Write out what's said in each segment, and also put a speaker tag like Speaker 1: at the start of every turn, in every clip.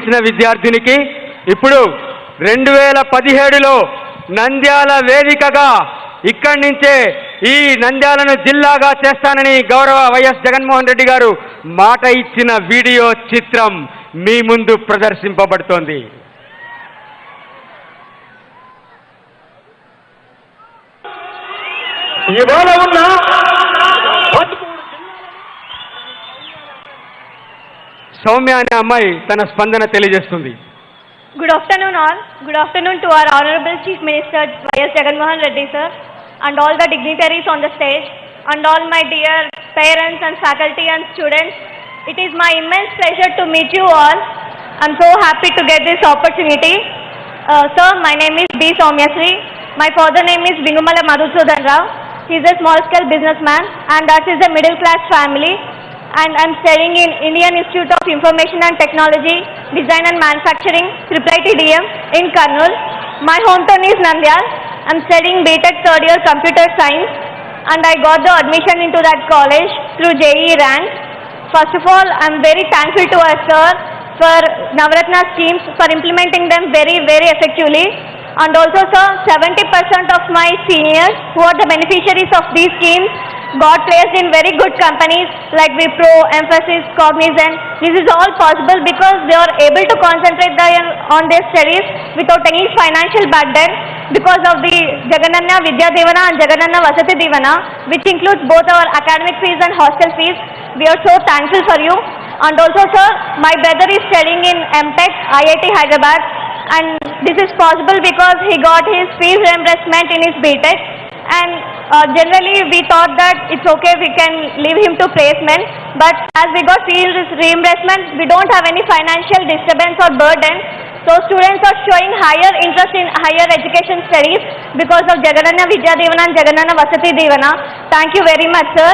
Speaker 1: ఇచ్చిన విద్యార్థినికి ఇప్పుడు 2017లో నంద్యాల వేదికగా ఇక్కడి నుంచే ఈ నంద్యాలను జిల్లాగా చేస్తానని గౌరవ వైఎస్ జగన్మోహన్ రెడ్డి గారు మాట ఇచ్చిన వీడియో చిత్రం మీ ముందు ప్రదర్శింపబడుతోంది.
Speaker 2: ఇవాళ ఉన్న
Speaker 1: సౌమ్య అనే అమ్మాయి తన స్పందన తెలియజేస్తుంది.
Speaker 3: Good afternoon all. Good afternoon to our Honorable Chief Minister Y.S. Jagannath Reddy sir and all the dignitaries on the stage and all my dear parents and faculty and students. It is my immense pleasure to meet you all. I'm so happy to get this opportunity. Sir, my name is B. Soumyasri. My father name is Vingumala Madhusudan Rao. He's a small scale businessman and that is a middle class family. And I'm studying in Indian Institute of Information and Technology, Design and Manufacturing, IIT-DM in Kurnool. My hometown is Nandyal. I'm studying BTech third year Computer Science and I got the admission into that college through JEE rank. First of all, I'm very thankful to our sir for Navratna schemes, for implementing them very, very effectively. And also sir, 70% of my seniors who are the beneficiaries of these schemes got placed in very good companies like Wipro, Mphasis, Cognizant. This is all possible because they are able to concentrate on their studies without any financial burden because of the Jagananna Vidya Devana and Jagananna Vasati Devana, which includes both our academic fees and hostel fees. We are so thankful for you. And also sir, my brother is studying in MTech, IIT Hyderabad, and this is possible because he got his fees reimbursement in his BTech. And generally we thought that it's okay, we can leave him to placement, but as we got fees reimbursement, we don't have any financial disturbance or burden. So students are showing higher interest in higher education studies because of Jagananna Vidya Devana and Jagananna Vasati Devana. Thank you very much sir.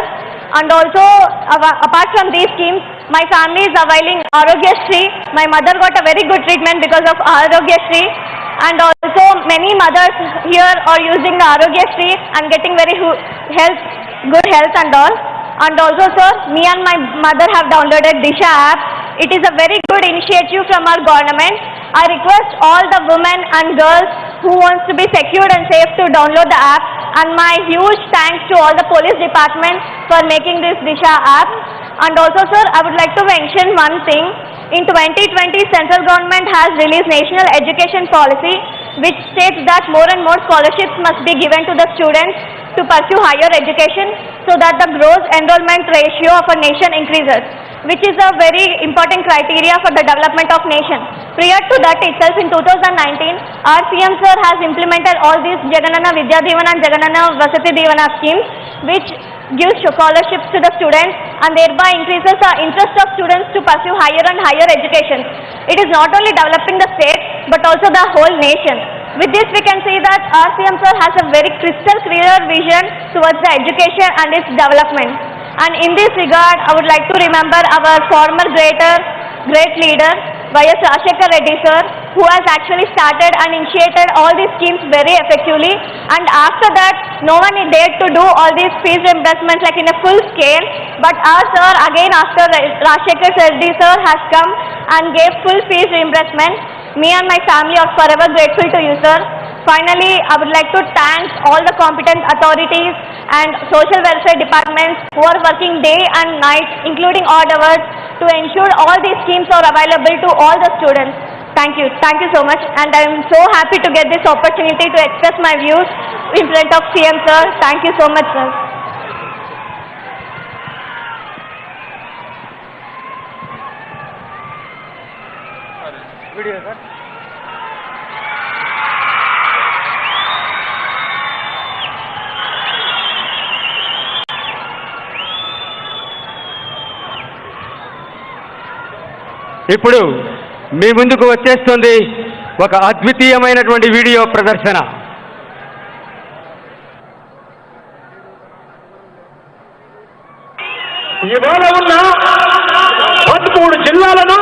Speaker 3: And also apart from these schemes, my family is availing Arogya Shri. My mother got a very good treatment because of Arogya Shri. And also many mothers here are using the Arogya Shri and getting very good health and all. And also sir, me and my mother have downloaded Disha app. It is a very good initiative from our government. I request all the women and girls who wants to be secured and safe to download the app. And my huge thanks to all the police department for making this Disha app. And also sir, I would like to mention one thing. In 2020, central government has released National Education Policy, which states that more and more scholarships must be given to the students to pursue higher education so that the gross enrollment ratio of a nation increases, which is a very important criteria for the development of nation. Prior to that itself, in 2019, our CM sir has implemented all these Jagananna Vidya Devana and Jagananna Vasati Devana schemes, which gives scholarships to the students and thereby increases the interest of students to pursue higher and higher education. It is not only developing the state but also the whole nation. With this we can see that our CM sir has a very crystal clear vision towards the education and its development. And in this regard, I would like to remember our former great leader Y.S. Rajshekar Reddy sir, who has actually started and initiated all these schemes very effectively, and after that no one dared to do all these fees reimbursements like in a full scale, but our sir again after Rajshekar Reddy sir has come and gave full fees reimbursement. Me and my family are forever grateful to you sir. Finally, I would like to thank all the competent authorities and social welfare departments who are working day and night, including odd hours, to ensure all these schemes are available to all the students. Thank you so much, and I am so happy to get this opportunity to express my views in front of CM sir. Thank you so much sir.
Speaker 1: Video sir. ఇప్పుడు మీ ముందుకు వచ్చేస్తుంది ఒక అద్వితీయమైనటువంటి video ప్రదర్శన.
Speaker 2: ఇవాళ ఉన్న 13 జిల్లాలను